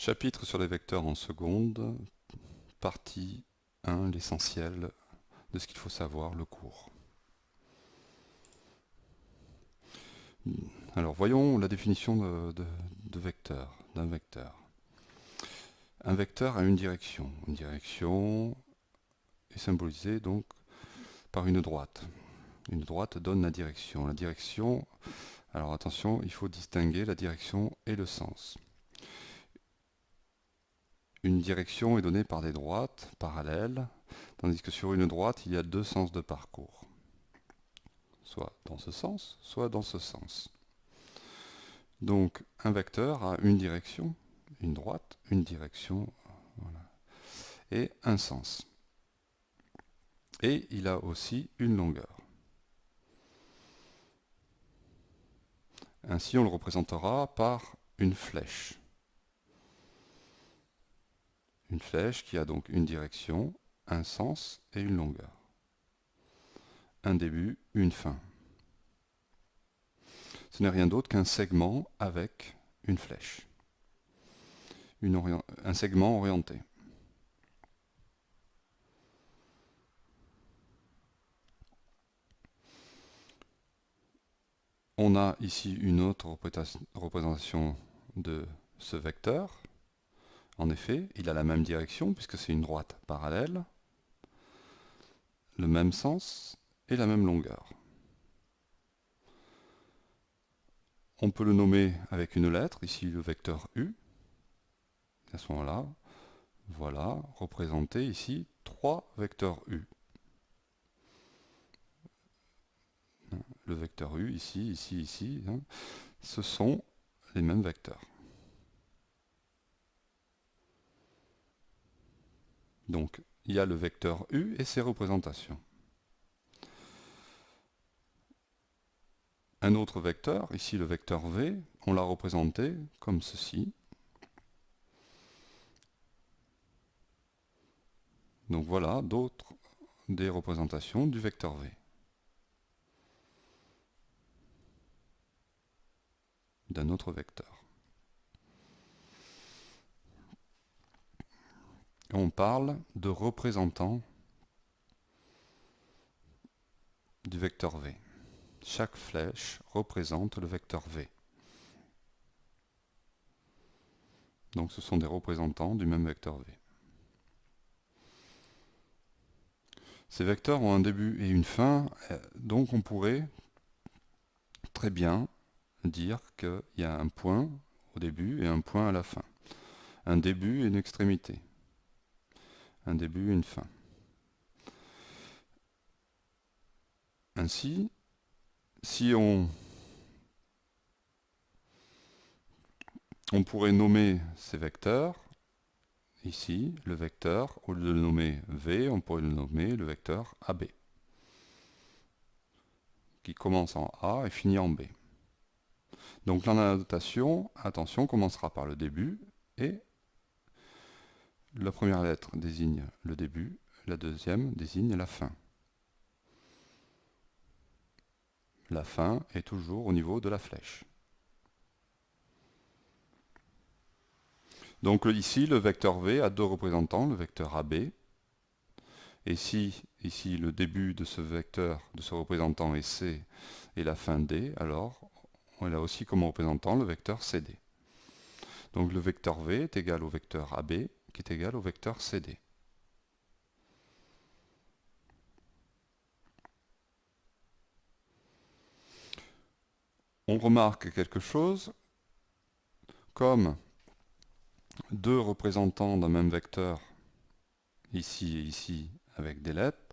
Chapitre sur les vecteurs en seconde, partie 1, l'essentiel de ce qu'il faut savoir, le cours. Alors voyons la définition de vecteur, d'un vecteur. Un vecteur a une direction. Une direction est symbolisée donc par une droite. Une droite donne la direction. La direction, alors attention, il faut distinguer la direction et le sens. Une direction est donnée par des droites parallèles, tandis que sur une droite, il y a deux sens de parcours. Soit dans ce sens, soit dans ce sens. Donc un vecteur a une direction, une droite, une direction, voilà, et un sens. Et il a aussi une longueur. Ainsi on le représentera par une flèche. Une flèche qui a donc une direction, un sens et une longueur. Un début, une fin. Ce n'est rien d'autre qu'un segment avec une flèche. Un segment orienté. On a ici une autre représentation de ce vecteur. En effet, il a la même direction puisque c'est une droite parallèle, le même sens et la même longueur. On peut le nommer avec une lettre, ici le vecteur U. À ce moment-là, voilà, représenté ici 3 vecteurs U. Le vecteur U, ici, ici, ici, ce sont les mêmes vecteurs. Donc, il y a le vecteur U et ses représentations. Un autre vecteur, ici le vecteur V, on l'a représenté comme ceci. Donc voilà d'autres des représentations du vecteur V. D'un autre vecteur. On parle de représentant du vecteur V. Chaque flèche représente le vecteur V. Donc ce sont des représentants du même vecteur V. Ces vecteurs ont un début et une fin, donc on pourrait très bien dire qu'il y a un point au début et un point à la fin. Un début et une extrémité. Un début et une fin. Ainsi, si on pourrait nommer ces vecteurs, ici, le vecteur, au lieu de le nommer V, on pourrait le nommer le vecteur AB, qui commence en A et finit en B. Donc là, la notation, attention, commencera par le début, et la première lettre désigne le début, la deuxième désigne la fin. La fin est toujours au niveau de la flèche. Donc ici, le vecteur V a deux représentants, le vecteur AB. Et si ici le début de ce vecteur, de ce représentant est C et la fin D, alors on a aussi comme représentant le vecteur CD. Donc le vecteur V est égal au vecteur AB qui est égal au vecteur CD. On remarque quelque chose, comme deux représentants d'un même vecteur, ici et ici, avec des lettres,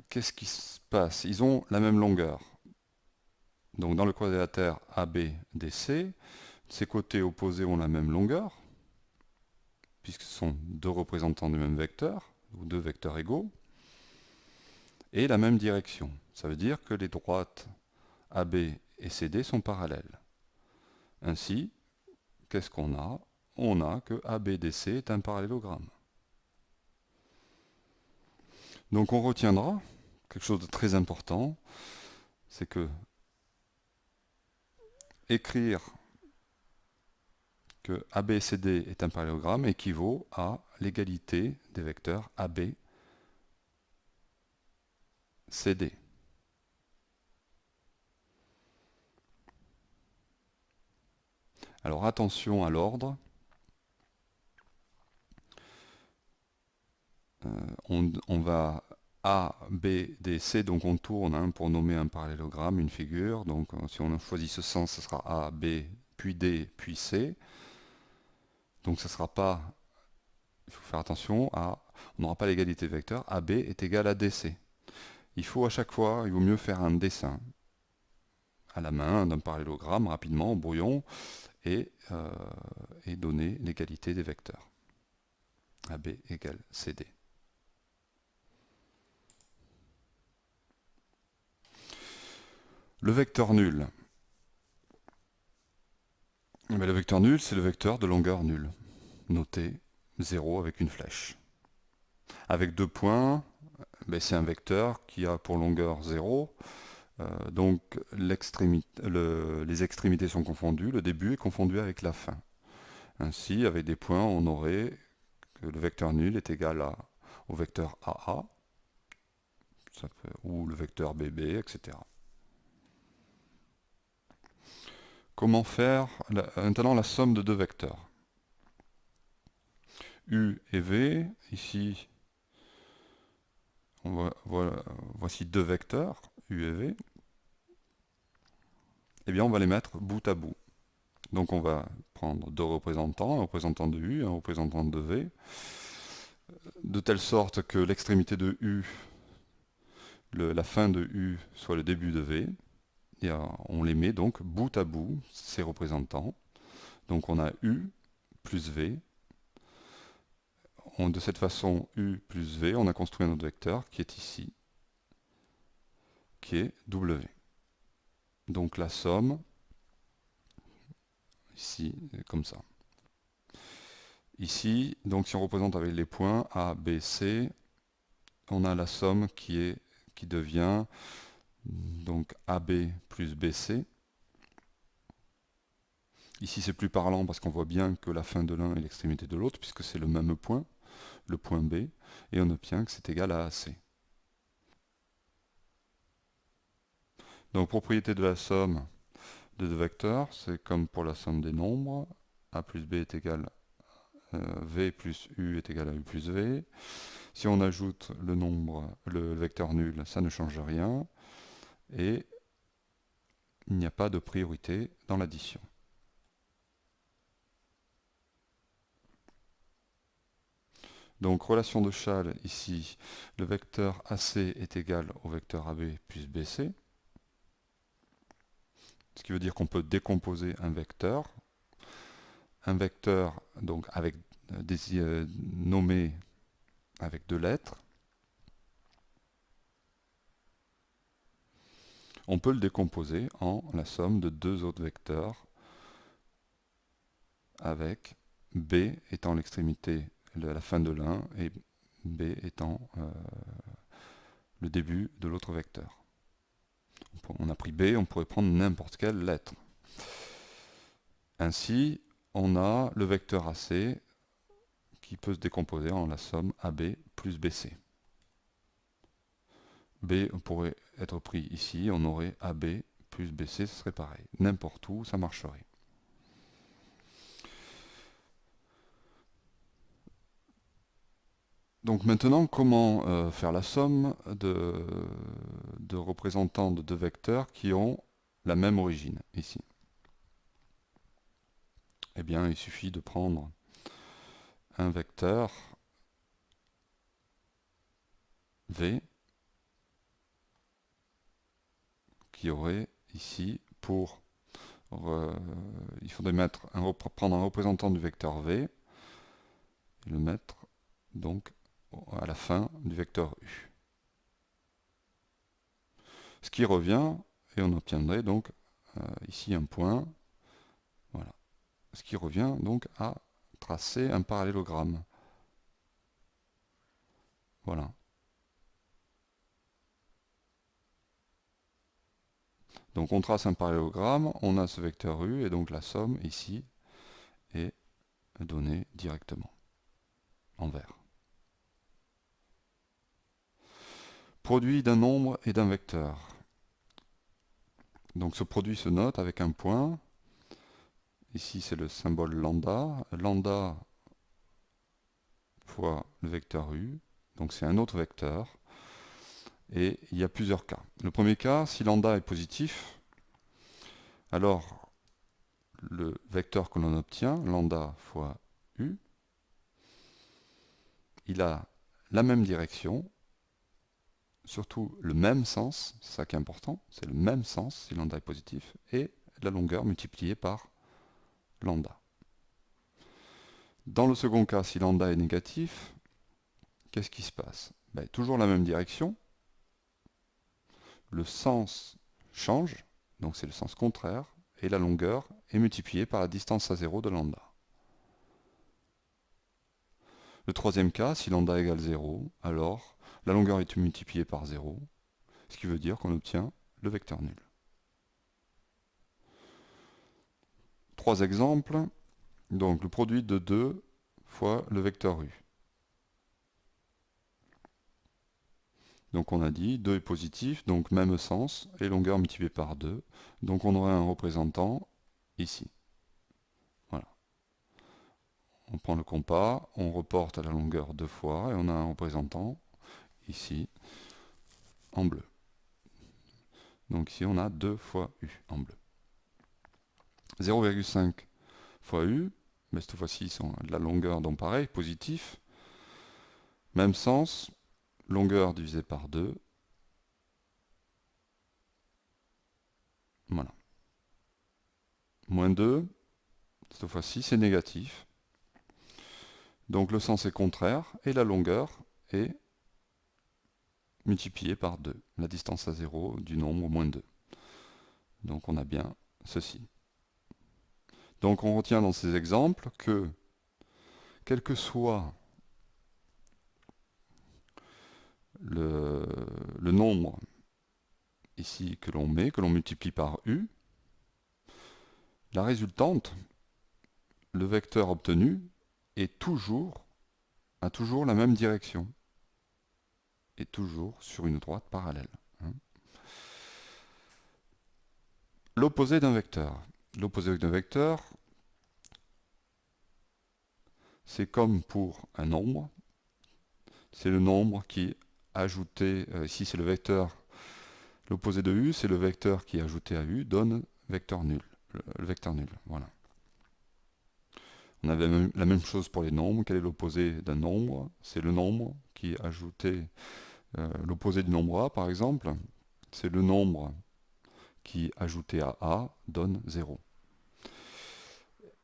qu'est-ce qui se passe? Ils ont la même longueur. Donc dans le quadrilatère ABDC, ces côtés opposés ont la même longueur, puisque ce sont deux représentants du même vecteur, ou deux vecteurs égaux, et la même direction. Ça veut dire que les droites AB et CD sont parallèles. Ainsi, qu'est-ce qu'on a? On a que ABDC est un parallélogramme. Donc on retiendra quelque chose de très important, c'est que écrire que AB et CD est un parallélogramme équivaut à l'égalité des vecteurs AB, CD. Alors attention à l'ordre. On va A, B, D, C, donc on tourne pour nommer un parallélogramme, une figure. Donc si on choisit ce sens, ce sera A, B, puis D, puis C. Donc ce ne sera pas, il faut faire attention, on n'aura pas l'égalité de vecteurs, AB est égal à DC. Il faut à chaque fois, il vaut mieux faire un dessin à la main d'un parallélogramme rapidement au brouillon et donner l'égalité des vecteurs. AB égale CD. Le vecteur nul. Le vecteur nul, c'est le vecteur de longueur nulle, noté 0 avec une flèche. Avec 2 points, c'est un vecteur qui a pour longueur 0, donc les extrémités sont confondues, le début est confondu avec la fin. Ainsi, avec des points, on aurait que le vecteur nul est égal au vecteur AA, ou le vecteur BB, etc. Comment faire maintenant la somme de deux vecteurs? U et V, ici, voici deux vecteurs, U et V. Eh bien, on va les mettre bout à bout. Donc on va prendre deux représentants, un représentant de U et un représentant de V, de telle sorte que l'extrémité de U, la fin de U, soit le début de V. Et on les met donc bout à bout, ces représentants. Donc on a U plus V. De cette façon, U plus V, on a construit un autre vecteur qui est ici, qui est W. Donc la somme, ici, comme ça. Ici, donc si on représente avec les points A, B, C, on a la somme qui devient donc AB plus BC. Ici c'est plus parlant parce qu'on voit bien que la fin de l'un est l'extrémité de l'autre, puisque c'est le même point, le point B, et on obtient que c'est égal à AC. Donc propriété de la somme de deux vecteurs, c'est comme pour la somme des nombres, A plus B est égal à V plus U est égal à U plus V. Si on ajoute le vecteur nul, ça ne change rien, et il n'y a pas de priorité dans l'addition. Donc relation de Chasles, ici, le vecteur AC est égal au vecteur AB plus BC, ce qui veut dire qu'on peut décomposer un vecteur donc avec nommé avec deux lettres. On peut le décomposer en la somme de deux autres vecteurs avec B étant l'extrémité, la fin de l'un, et B étant le début de l'autre vecteur. On a pris B, on pourrait prendre n'importe quelle lettre. Ainsi, on a le vecteur AC qui peut se décomposer en la somme AB plus BC. B pourrait être pris ici, on aurait AB plus BC, ce serait pareil. N'importe où, ça marcherait. Donc maintenant, comment faire la somme de représentants de deux vecteurs qui ont la même origine, ici? Eh bien, il suffit de prendre un vecteur V qui aurait ici il faudrait prendre un représentant du vecteur V et le mettre donc à la fin du vecteur U. Ce qui revient, et on obtiendrait donc ici un point, voilà. Ce qui revient donc à tracer un parallélogramme. Voilà. Donc on trace un parallélogramme, on a ce vecteur U, et donc la somme ici est donné directement en vert. Produit d'un nombre et d'un vecteur. Donc ce produit se note avec un point. Ici c'est le symbole lambda. Lambda fois le vecteur u. Donc c'est un autre vecteur. Et il y a plusieurs cas. Le premier cas, si lambda est positif, alors le vecteur que l'on obtient, lambda fois u, il a la même direction, surtout le même sens, c'est ça qui est important, c'est le même sens si lambda est positif, et la longueur multipliée par lambda. Dans le second cas, si lambda est négatif, qu'est-ce qui se passe? Toujours la même direction, le sens change, donc c'est le sens contraire, et la longueur est multipliée par la distance à 0 de lambda. Le troisième cas, si lambda égale 0, alors la longueur est multipliée par 0, ce qui veut dire qu'on obtient le vecteur nul. Trois exemples. Donc le produit de 2 fois le vecteur u. Donc on a dit 2 est positif, donc même sens, et longueur multipliée par 2. Donc on aurait un représentant ici. Voilà. On prend le compas, on reporte à la longueur 2 fois, et on a un représentant ici en bleu. Donc ici on a 2 fois u en bleu. 0,5 fois u, mais cette fois-ci la longueur, donc pareil, positif. Même sens, longueur divisée par 2. Voilà. Moins 2, cette fois-ci c'est négatif. Donc le sens est contraire et la longueur est multipliée par 2, la distance à 0 du nombre moins 2. Donc on a bien ceci. Donc on retient dans ces exemples que, quel que soit le nombre ici que l'on met, que l'on multiplie par u, la résultante, le vecteur obtenu, a toujours la même direction, et toujours sur une droite parallèle. L'opposé d'un vecteur. L'opposé d'un vecteur, c'est comme pour un nombre, c'est le nombre qui ajouté, ici c'est le vecteur, l'opposé de u, c'est le vecteur qui ajouté à u donne vecteur nul, le vecteur nul, voilà. On avait la même chose pour les nombres. Quel est l'opposé d'un nombre? C'est le nombre qui ajouté, l'opposé du nombre a par exemple, c'est le nombre qui ajouté à a donne 0.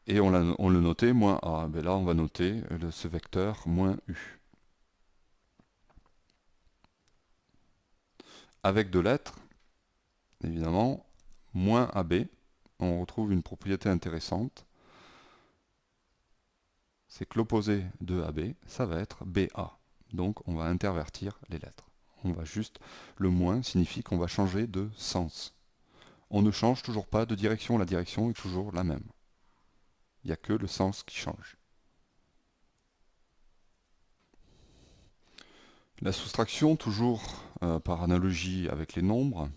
Et on le notait moins a. Ben là on va noter ce vecteur moins u. Avec deux lettres, évidemment, moins AB, on retrouve une propriété intéressante. C'est que l'opposé de AB, ça va être BA. Donc on va intervertir les lettres. On va juste, le moins signifie qu'on va changer de sens. On ne change toujours pas de direction, la direction est toujours la même. Il n'y a que le sens qui change. La soustraction, toujours par analogie avec les nombres,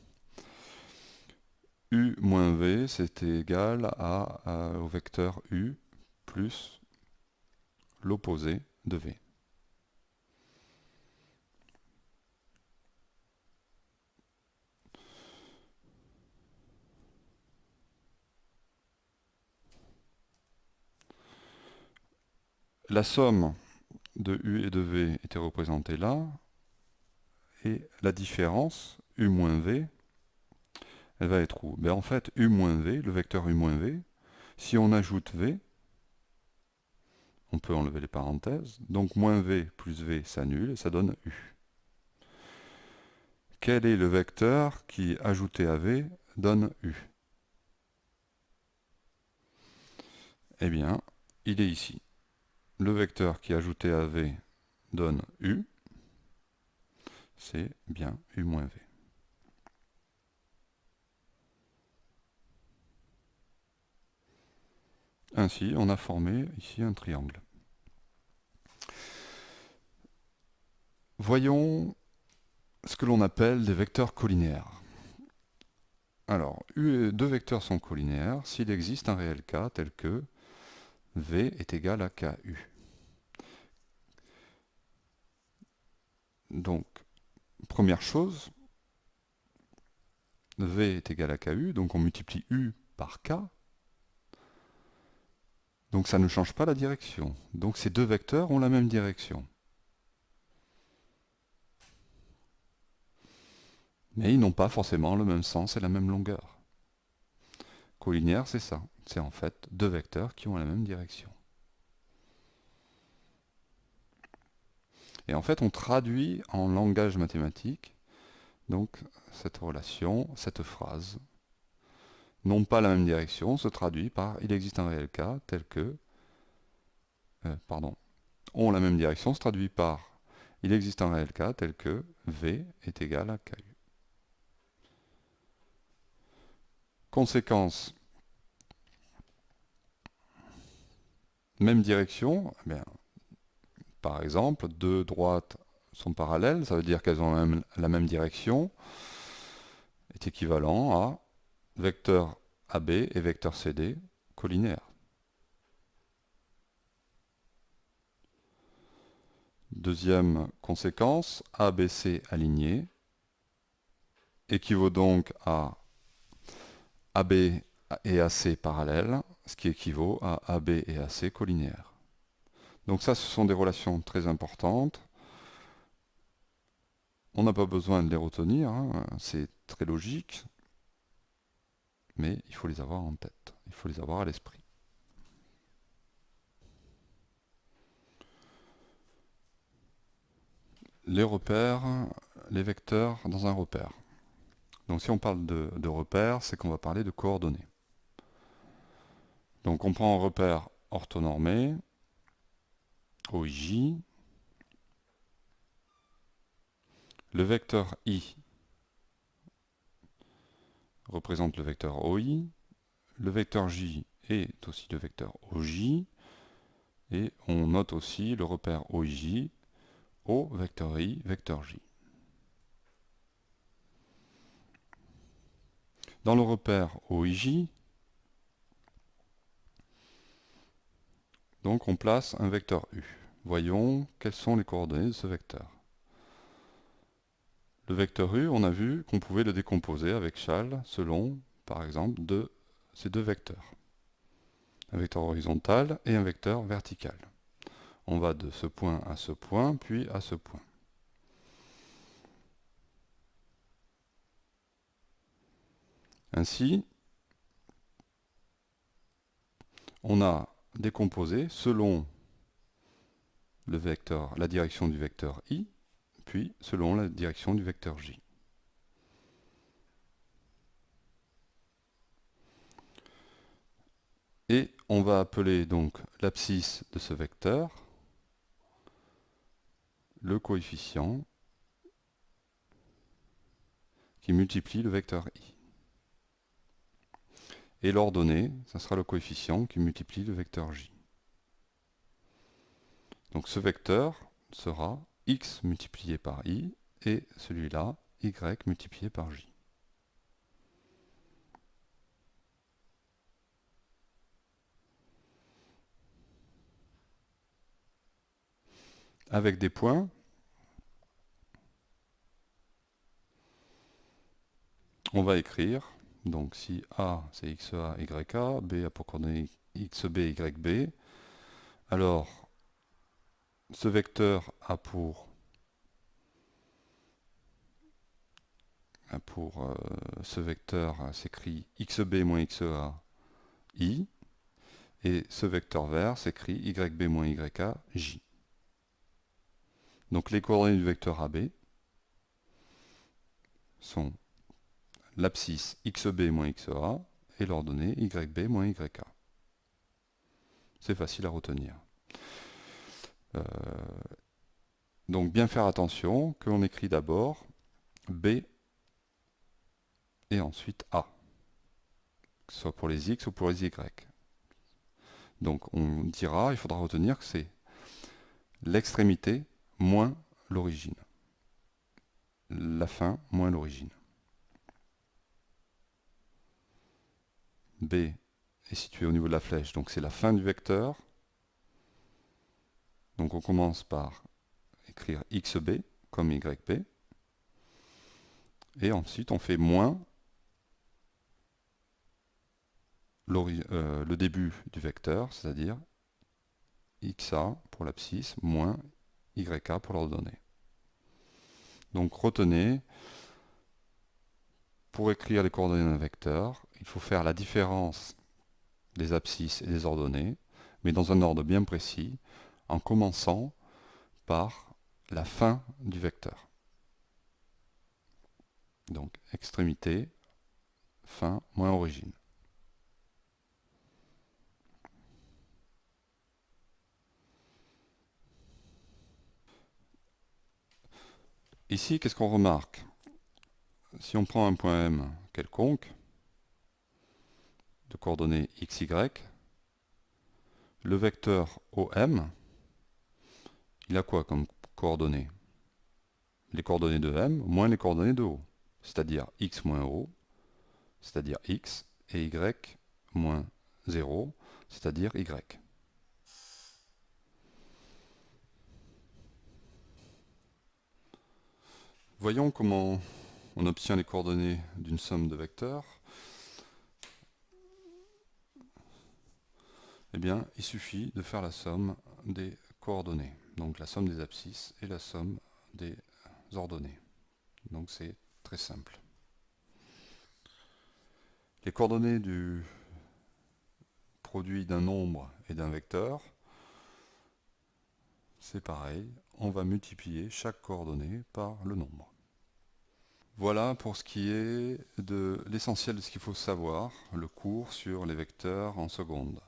u moins v, c'est égal au vecteur u plus l'opposé de v. La somme de u et de v était représentée là, et la différence, u moins v, elle va être où? Ben en fait, u moins v, le vecteur u moins v, si on ajoute v, on peut enlever les parenthèses, donc moins v plus v s'annule et ça donne u. Quel est le vecteur qui, ajouté à v, donne u? Eh bien, il est ici. Le vecteur qui, ajouté à v, donne u, c'est bien u moins v. Ainsi, on a formé ici un triangle. Voyons ce que l'on appelle des vecteurs collinéaires. Alors, deux vecteurs sont collinéaires s'il existe un réel K tel que V est égal à KU. Donc, première chose, V est égal à KU, donc on multiplie U par K. Donc ça ne change pas la direction. Donc ces deux vecteurs ont la même direction. Mais ils n'ont pas forcément le même sens et la même longueur. Collinéaire, c'est ça. C'est en fait deux vecteurs qui ont la même direction. Et en fait, on traduit en langage mathématique donc cette relation, cette phrase, n'ont pas la même direction, se traduit par il existe un réel K tel que, ont la même direction, se traduit par il existe un réel K tel que V est égal à KU. Conséquence, même direction, eh bien, par exemple, deux droites sont parallèles, ça veut dire qu'elles ont la même direction, est équivalent à vecteur AB et vecteur CD collinéaires. Deuxième conséquence, ABC aligné équivaut donc à AB et AC parallèles, ce qui équivaut à AB et AC collinéaires. Donc ça, ce sont des relations très importantes. On n'a pas besoin de les retenir, hein, c'est très logique, mais il faut les avoir en tête, il faut les avoir à l'esprit. Les repères, les vecteurs dans un repère. Donc si on parle de repères, c'est qu'on va parler de coordonnées. Donc on prend un repère orthonormé, OIJ. Le vecteur I représente le vecteur OI. Le vecteur J est aussi le vecteur OJ. Et on note aussi le repère OIJ au vecteur I, vecteur J. Dans le repère OIJ, donc on place un vecteur U. Voyons quelles sont les coordonnées de ce vecteur. Le vecteur U, on a vu qu'on pouvait le décomposer avec Chasles selon, par exemple, ces deux vecteurs. Un vecteur horizontal et un vecteur vertical. On va de ce point à ce point, puis à ce point. Ainsi, on a décomposé selon le vecteur, la direction du vecteur I, puis selon la direction du vecteur J. Et on va appeler donc l'abscisse de ce vecteur le coefficient qui multiplie le vecteur I. Et l'ordonnée, ça sera le coefficient qui multiplie le vecteur J. Donc ce vecteur sera x multiplié par I et celui-là y multiplié par J. Avec des points, on va écrire, donc si A c'est XA, YA, B a pour coordonnées XB, YB, alors ce vecteur a pour ce vecteur s'écrit XB moins XA, I, et ce vecteur vert s'écrit YB moins YA, J. Donc les coordonnées du vecteur AB sont l'abscisse XB moins XA et l'ordonnée YB moins YA. C'est facile à retenir. Donc bien faire attention que l'on écrit d'abord B et ensuite A, que ce soit pour les X ou pour les Y. Donc on dira, il faudra retenir que c'est l'extrémité moins l'origine. La fin moins l'origine. B est situé au niveau de la flèche, donc c'est la fin du vecteur. Donc on commence par écrire xb comme yp, et ensuite on fait moins le début du vecteur, c'est-à-dire xa pour l'abscisse, moins yk pour l'ordonnée. Donc retenez, pour écrire les coordonnées d'un vecteur, il faut faire la différence des abscisses et des ordonnées, mais dans un ordre bien précis, en commençant par la fin du vecteur. Donc extrémité, fin, moins origine. Ici, qu'est-ce qu'on remarque? Si on prend un point M quelconque, de coordonnées x, y, le vecteur OM, il a quoi comme coordonnées? Les coordonnées de M moins les coordonnées de O, c'est-à-dire x moins O, c'est-à-dire x, et y moins 0, c'est-à-dire y. Voyons comment on obtient les coordonnées d'une somme de vecteurs. Eh bien, il suffit de faire la somme des coordonnées, donc la somme des abscisses et la somme des ordonnées. Donc c'est très simple. Les coordonnées du produit d'un nombre et d'un vecteur, c'est pareil, on va multiplier chaque coordonnée par le nombre. Voilà pour ce qui est de l'essentiel de ce qu'il faut savoir, le cours sur les vecteurs en seconde.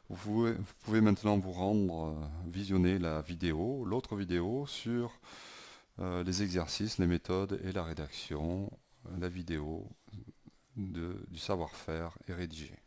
Vous pouvez maintenant vous rendre, visionner la vidéo, l'autre vidéo sur les exercices, les méthodes et la rédaction. La vidéo du savoir-faire est rédigée.